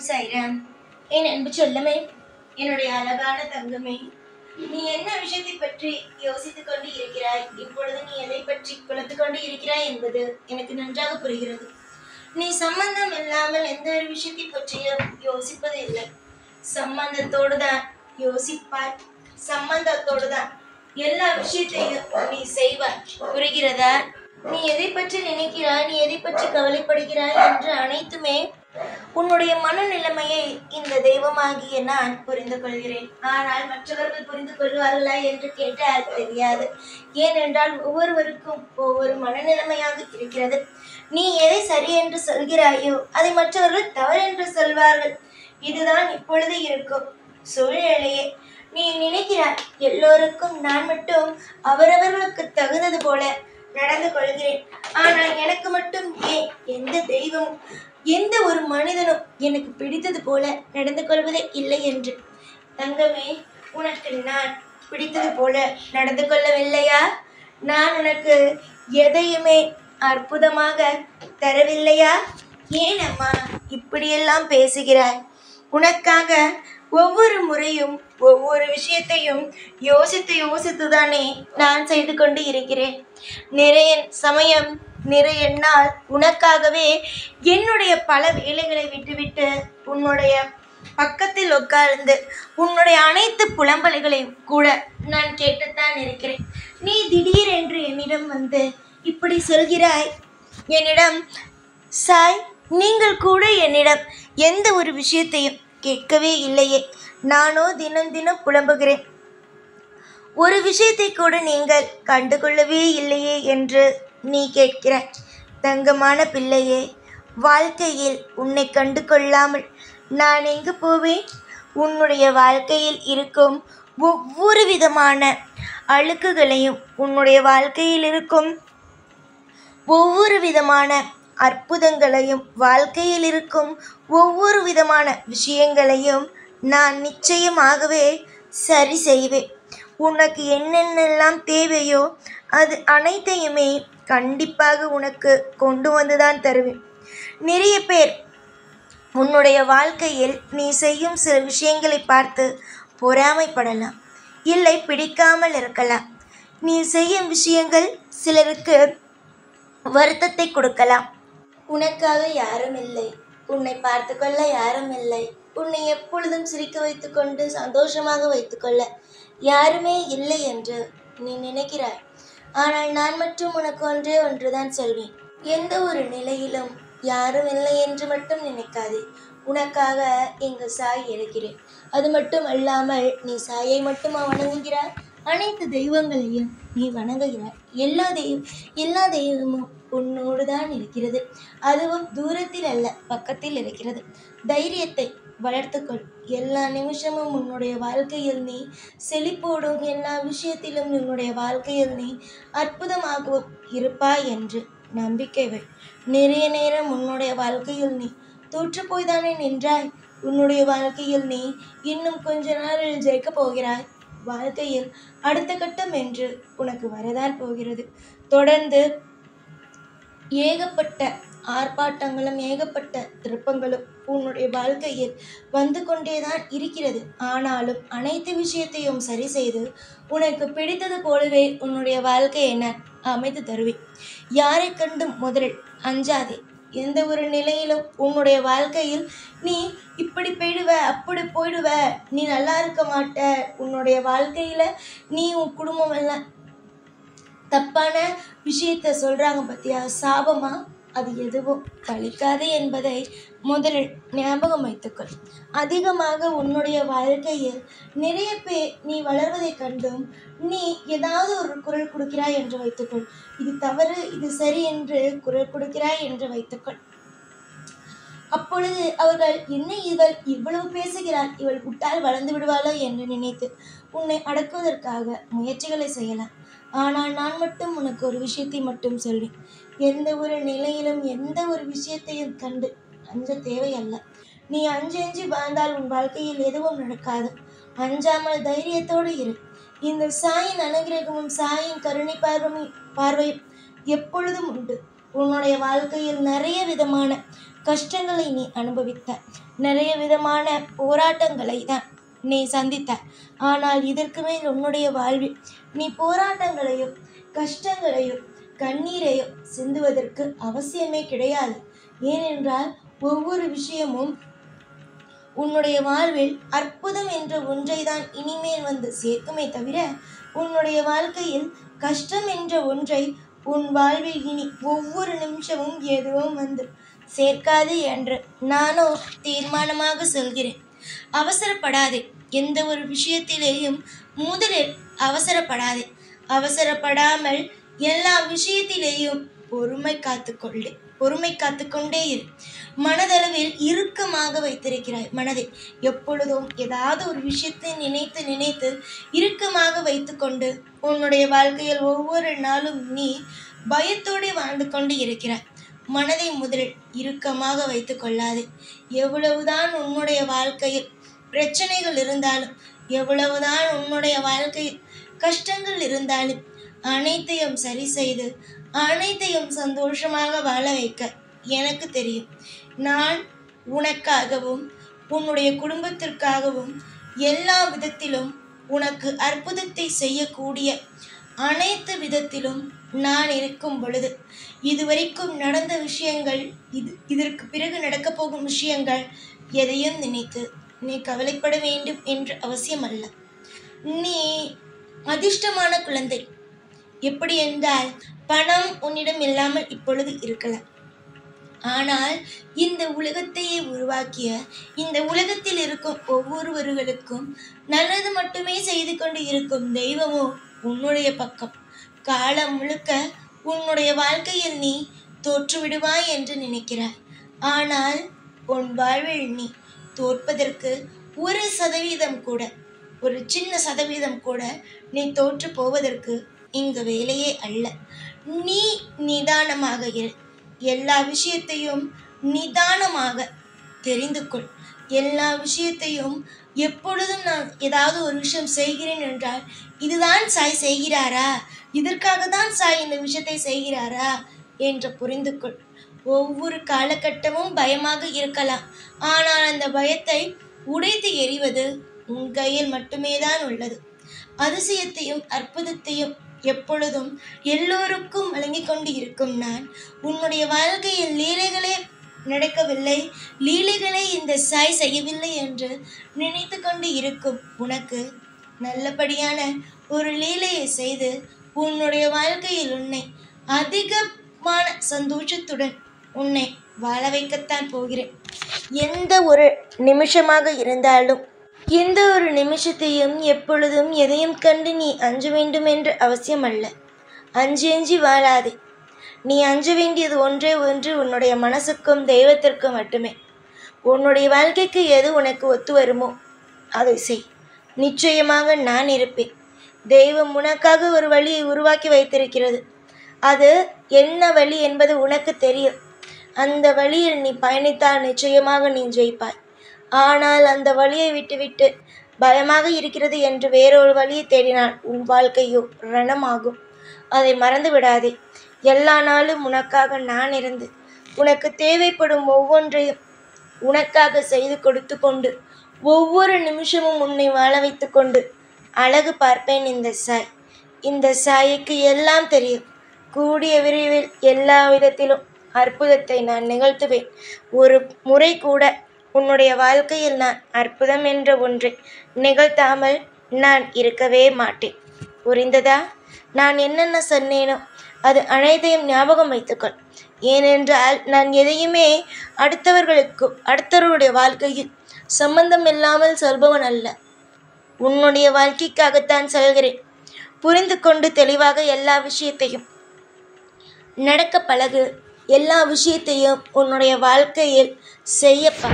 சைராம், என் அன்பு சொல்லமே, என்னுடைய அழகான தங்கமே, நீ என்ன விஷயத்தை பற்றி யோசித்துக் கொண்டு இருக்கிறாய்? இப்பொழுது நீ எதை பற்றி குழப்பிக் கொண்டு இருக்கிறாய் என்பது எனக்கு நன்றாக புரிகிறது. நீ சம்பந்தம் இல்லாமல் எந்த ஒரு விஷயத்தை பற்றியும் யோசிப்பது இல்லை. சம்பந்தத்தோடு தான் யோசிப்பாய், சம்பந்தத்தோடு தான் எல்லா விஷயத்தையும் நீ செய்வாய். புரிகிறதா? நீ எதை பற்றி நினைக்கிறாய், நீ எதை பற்றி கவலைப்படுகிறாய் என்று அனைத்துமே உன்னுடைய மனநிலைமையை இந்த தெய்வமாகிய நான் புரிந்து கொள்கிறேன். ஆனால் மற்றவர்கள் புரிந்து கொள்வார்களா என்று கேட்டால் தெரியாது. ஏனென்றால் ஒவ்வொருவருக்கும் ஒவ்வொரு மனநிலைமையாக இருக்கிறது. நீ எதை சரி என்று சொல்கிறாயோ அதை மற்றவர்கள் தவறு என்று சொல்வார்கள். இதுதான் இப்பொழுது இருக்கும் சூழ்நிலையே. நீ நினைக்கிறாய் எல்லோருக்கும் நான் மட்டும் அவரவர்களுக்கு தகுந்தது போல நடந்து கொள்கிறேன், ஆனால் எனக்கு மட்டும் ஏன் எந்த தெய்வமும் எந்த ஒரு மனிதனும் எனக்கு பிடித்தது போல நடந்து கொள்வதே இல்லை என்று. தங்கமே, உனக்கு நான் பிடித்தது போல நடந்து கொள்ளவில்லையா? நான் உனக்கு எதையுமே அற்புதமாக தரவில்லையா? ஏன் அம்மா இப்படியெல்லாம் பேசுகிறாய்? உனக்காக ஒவ்வொரு முறையும் ஒவ்வொரு விஷயத்தையும் யோசித்து யோசித்துதானே நான் செய்து கொண்டு இருக்கிறேன். நிறைய சமயம் நிறைய நாள் உனக்காகவே என்னுடைய பல வேலைகளை விட்டுவிட்டு உன்னுடைய பக்கத்தில் உட்கார்ந்து உன்னுடைய அனைத்து புலம்பல்களையும் கூட நான் கேட்டுத்தான் இருக்கிறேன். நீ திடீரென்று என்னிடம் வந்து இப்படி சொல்கிறாய். என்னிடம் சாய், நீங்கள் கூட என்னிடம் எந்த ஒரு விஷயத்தையும் கேட்கவே இல்லையே. நானோ தினம் தினம் புலம்புகிறேன். ஒரு விஷயத்தை கூட நீங்கள் கண்டுகொள்ளவே இல்லையே என்று நீ கேட்கிறாய். தங்கமான பிள்ளையே, வாழ்க்கையில் உன்னை கண்டு கொள்ளாமல் நான் எங்கு போவேன்? உன்னுடைய வாழ்க்கையில் இருக்கும் ஒவ்வொரு விதமான அழுக்குகளையும், உன்னுடைய வாழ்க்கையில் இருக்கும் ஒவ்வொரு விதமான அற்புதங்களையும், வாழ்க்கையில் இருக்கும் ஒவ்வொரு விதமான விஷயங்களையும் நான் நிச்சயமாகவே சரி செய்வேன். உனக்கு என்னென்னலாம் தேவையோ அது அனைத்தையுமே கண்டிப்பாக உனக்கு கொண்டு வந்துதான் தருவேன். நிறைய பேர் உன்னுடைய வாழ்க்கையில் நீ செய்யும் சில விஷயங்களை பார்த்து பொறாமைப்படலாம், இல்லை பிடிக்காமல் இருக்கலாம். நீ செய்யும் விஷயங்கள் சிலருக்கு வருத்தத்தை கொடுக்கலாம். உனக்காக யாரும் இல்லை, உன்னை பார்த்து கொள்ள யாரும் இல்லை, உன்னை எப்பொழுதும் சிரிக்க வைத்துக்கொண்டு சந்தோஷமாக வைத்துக்கொள்ள யாருமே இல்லை என்று நீ நினைக்கிறாய். ஆனால் நான் மட்டும் உனக்கு ஒன்றே ஒன்றுதான் சொல்வேன். எந்த ஒரு நிலையிலும் யாரும் இல்லை என்று மட்டும் நினைக்காதே. உனக்காக எங்கள் சாய் இருக்கிறேன். அது மட்டும் அல்லாமல் நீ சாயை மட்டுமா வணங்குகிறாய்? அனைத்து தெய்வங்களையும் நீ வணங்குகிறாய். எல்லா தெய்வமும் உன்னோடு தான் இருக்கிறது. அதுவும் தூரத்தில் அல்ல, பக்கத்தில் இருக்கிறது. தைரியத்தை வளர்த்துக்கொள். எல்லா நிமிஷமும் உன்னுடைய வாழ்க்கையில் நீ செழிப்போடும், எல்லா விஷயத்திலும் உன்னுடைய வாழ்க்கையில் நீ அற்புதமாகவும் இருப்பாய் என்று நம்பிக்கை வை. நிறைய நேரம் உன்னுடைய வாழ்க்கையில் நீ தோற்று போய்தானே நின்றாய். உன்னுடைய வாழ்க்கையில் நீ இன்னும் கொஞ்ச நாளில் ஜெயிக்கப் போகிறாய். வாழ்க்கையில் அடுத்த கட்டம் என்று உனக்கு வரதான் போகிறது. தொடர்ந்து ஏகப்பட்ட ஆர்ப்பாட்டங்களும் ஏகப்பட்ட திருப்பங்களும் உன்னுடைய வாழ்க்கையில் வந்து கொண்டேதான் இருக்கிறது. ஆனாலும் அனைத்து விஷயத்தையும் சரி செய்து உனக்கு பிடித்தது போலவே உன்னுடைய வாழ்க்கையை நான் அமைத்து தருவேன். யாரை கண்டும் முதலில் அஞ்சாதே. எந்த ஒரு நிலையிலும் உன்னுடைய வாழ்க்கையில் நீ இப்படி போயிடுவ, அப்படி போயிடுவ, நீ நல்லா இருக்க மாட்ட, உன்னுடைய வாழ்க்கையில் நீ உன் குடும்பம் எல்லாம் தப்பான விஷயத்த சொல்கிறாங்க பற்றியா, சாபமா, அது எதுவும் பலிக்காது என்பதை முதலில் ஞாபகம் வைத்துக்கொள். அதிகமாக உன்னுடைய வாழ்க்கையில் நிறைய பேர் நீ வளர்வதை கண்டும் நீ ஏதாவது ஒரு குரல் கொடுக்கிறாய் என்று வைத்துக்கொள். இது தவறு, இது சரி என்று குரல் கொடுக்கிறாய் என்று வைத்துக்கொள். அப்பொழுது அவர்கள் என்ன இவள் இவ்வளவு பேசுகிறாள், இவள் விட்டால் வளர்ந்து விடுவாளோ என்று நினைத்து உன்னை அடக்குவதற்காக முயற்சிகளை செய்யலாம். ஆனால் நான் மட்டும் உனக்கு ஒரு விஷயத்தை மட்டும் சொல்வேன். எந்த ஒரு நிலையிலும் எந்த ஒரு விஷயத்தையும் கண்டு அஞ்ச தேவையல்ல. நீ அஞ்சு வாழ்ந்தால் உன் வாழ்க்கையில் எதுவும் நடக்காது. அஞ்சாமல் தைரியத்தோடு இரு. இந்த சாயின் அனுகிரகமும் சாயின் கருணை பார்வையும் எப்பொழுதும் உண்டு. உன்னுடைய வாழ்க்கையில் நிறைய விதமான கஷ்டங்களை நீ அனுபவித்தாய். நிறைய விதமான போராட்டங்களை தான் நீ சந்தித்தாய். ஆனால் இதற்கு மேல் உன்னுடைய வாழ்வில் நீ போராட்டங்களையோ கஷ்டங்களையோ கண்ணீரையோ சிந்துவதற்கு அவசியமே கிடையாது. ஏனென்றால் ஒவ்வொரு விஷயமும் உன்னுடைய வாழ்வில் அற்புதம் என்ற ஒன்றை தான் இனிமேல் வந்து சேர்க்குமே தவிர உன்னுடைய வாழ்க்கையில் கஷ்டம் என்ற ஒன்றை உன் வாழ்வில் இனி ஒவ்வொரு நிமிஷமும் எதுவும் வந்து சேர்க்காது என்று நானோ தீர்மானமாக சொல்கிறேன். அவசரப்படாதே. எந்த ஒரு விஷயத்திலேயும் முதலில் அவசரப்படாதே. அவசரப்படாமல் எல்லா விஷயத்திலேயும் பொறுமை காத்துக்கொண்டே இரு. மனதளவில் இறுக்கமாக வைத்திருக்கிறாய். மனதை எப்பொழுதும் ஏதாவது ஒரு விஷயத்தை நினைத்து நினைத்து இறுக்கமாக வைத்துக்கொண்டு உன்னுடைய வாழ்க்கையில் ஒவ்வொரு நாளும் நீ பயத்தோடு வாழ்ந்து கொண்டு இருக்கிறாய். மனதை முதலில் இறுக்கமாக வைத்து கொள்ளாதே. எவ்வளவுதான் உன்னுடைய வாழ்க்கையில் பிரச்சனைகள் இருந்தாலும், எவ்வளவுதான் உன்னுடைய வாழ்க்கையில் கஷ்டங்கள் இருந்தாலும் அனைத்தையும் சரி செய்து அனைத்தையும் சந்தோஷமாக வாழ வைக்க எனக்கு தெரியும். நான் உனக்காகவும் உன்னுடைய குடும்பத்திற்காகவும் எல்லா விதத்திலும் உனக்கு அற்புதத்தை செய்யக்கூடிய அனைத்து விதத்திலும் நான் இருக்கும் பொழுது இதுவரைக்கும் நடந்த விஷயங்கள், இதற்கு பிறகு நடக்கப் போகும் விஷயங்கள் எதையும் நினைத்து நீ கவலைப்பட வேண்டும் என்று அவசியம் அல்ல. நீ அதிர்ஷ்டமான குழந்தை. எப்படி என்றால், பணம் உன்னிடம் இல்லாமல் இப்பொழுது இருக்கலாம். ஆனால் இந்த உலகத்தையே உருவாக்கிய, இந்த உலகத்தில் இருக்கும் ஒவ்வொருவர்களுக்கும் நல்லது மட்டுமே செய்து கொண்டு இருக்கும் தெய்வமோ உன்னுடைய பக்கம். காலம் முழுக்க உன்னுடைய வாழ்க்கையில் நீ தோற்றுவிடுவாய் என்று நினைக்கிறாய். ஆனால் உன் வாழ்வில் நீ தோற்பதற்கு 1% கூட, ஒரு சின்ன சதவீதம் கூட நீ தோற்று போவதற்கு இங்கு வேலையே அல்ல. நீ நிதானமாக இரு. எல்லா விஷயத்தையும் நிதானமாக தெரிந்து கொள். எல்லா விஷயத்தையும் எப்பொழுதும் நான் ஏதாவது ஒரு விஷயம் செய்கிறேன் என்றால், இதுதான் சாய் செய்கிறாரா, இதற்காக தான் சாய் இந்த விஷயத்தை செய்கிறாரா என்று புரிந்து கொள். ஒவ்வொரு காலகட்டமும் பயமாக இருக்கலாம். ஆனால் அந்த பயத்தை உடைத்து எறிவது உன் கையில் மட்டுமே தான் உள்ளது. அதிசயத்தையும் அற்புதத்தையும் எப்பொழுதும் எல்லோருக்கும் வழங்கி கொண்டு இருக்கும் நான் உன்னுடைய வாழ்க்கையில் லீலைகளே நடக்கவில்லை, லீலைகளை இந்த சாய் செய்யவில்லை என்று நினைத்து கொண்டு இருக்கும் உனக்கு நல்லபடியான ஒரு லீலையை செய்து உன்னுடைய வாழ்க்கையில் உன்னை அதிகமான சந்தோஷத்துடன் உன்னை வாழ வைக்கத்தான் போகிறேன். எந்த ஒரு நிமிஷமாக இருந்தாலும், எந்த ஒரு நிமிஷத்தையும் எப்பொழுதும் எதையும் கண்டு நீ அஞ்ச வேண்டும் என்று அவசியம் அல்ல. அஞ்சி வாழாதே. நீ அஞ்ச வேண்டியது ஒன்றே ஒன்று, உன்னுடைய மனசுக்கும் தெய்வத்திற்கும் மட்டுமே. உன்னுடைய வாழ்க்கைக்கு எது உனக்கு ஒத்து வருமோ அதை செய். நிச்சயமாக நான் இருப்பேன். தெய்வம் உனக்காக ஒரு வழியை உருவாக்கி வைத்திருக்கிறது. அது என்ன வழி என்பது உனக்கு தெரியும். அந்த வழியில் நீ பயணித்தால் நிச்சயமாக நீ ஜெயிப்பாய். ஆனால் அந்த வழியை விட்டுவிட்டு பயமாக இருக்கிறது என்று வேறொரு வழியை தேடினால் உன் வாழ்க்கையோ ரணமாகும். அதை மறந்து விடாதே. எல்லா நாளும் உனக்காக நான் இருந்து உனக்கு தேவைப்படும் ஒவ்வொன்றையும் உனக்காக செய்து கொடுத்து கொண்டு ஒவ்வொரு நிமிஷமும் உன்னை வாழ வைத்து கொண்டு அழகு பார்ப்பேன் இந்த சாய். இந்த சாய்க்கு எல்லாம் தெரியும். கூடிய விரைவில் எல்லா விதத்திலும் அற்புதத்தை நான் நிகழ்த்துவேன். ஒரு முறை கூட உன்னுடைய வாழ்க்கையில் நான் அற்புதம் என்ற ஒன்றை நிகழ்த்தாமல் நான் இருக்கவே மாட்டேன். புரிந்ததா? நான் என்னென்ன சொன்னேனோ அது அனைத்தையும் ஞாபகம் வைத்துக்கொள். ஏனென்றால் நான் எதையுமே அடுத்தவர்களுடைய வாழ்க்கையில் சம்பந்தம் இல்லாமல் சொல்பவன் அல்ல. உன்னுடைய வாழ்க்கைக்காகத்தான் சொல்கிறேன். புரிந்து கொண்டு தெளிவாக எல்லா விஷயத்தையும் நடக்க பழகு. எல்லா விஷயத்தையும் உன்னுடைய வாழ்க்கையில் செய்யப்பா.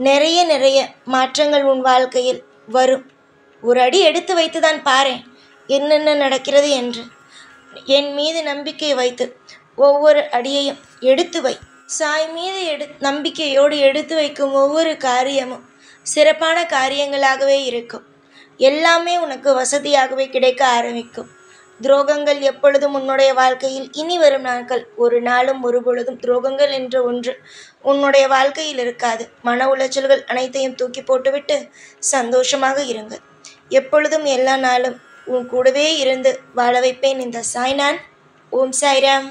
நிறைய மாற்றங்கள் உன் வாழ்க்கையில் வரும். ஒரு அடி எடுத்து வைத்து தான் பாரேன் என்னென்ன நடக்கிறது என்று. என் மீது நம்பிக்கை வைத்து ஒவ்வொரு அடியையும் எடுத்து வை. சாய் மீது நம்பிக்கையோடு எடுத்து வைக்கும் ஒவ்வொரு காரியமும் சிறப்பான காரியங்களாகவே இருக்கும். எல்லாமே உனக்கு வசதியாகவே கிடைக்க ஆரம்பிக்கும். துரோகங்கள் எப்பொழுதும் உன்னுடைய வாழ்க்கையில் இனி வரும் நாட்கள் ஒரு நாளும் ஒரு பொழுதும் துரோகங்கள் என்ற ஒன்று உன்னுடைய வாழ்க்கையில் இருக்காது. மன உளைச்சல்கள் அனைத்தையும் தூக்கி போட்டுவிட்டு சந்தோஷமாக இருங்கள். எப்பொழுதும் எல்லா நாளும் உன் கூடவே இருந்து வாழ வைப்பேன் இந்த சாய்நான். ஓம் சாய்ராம்.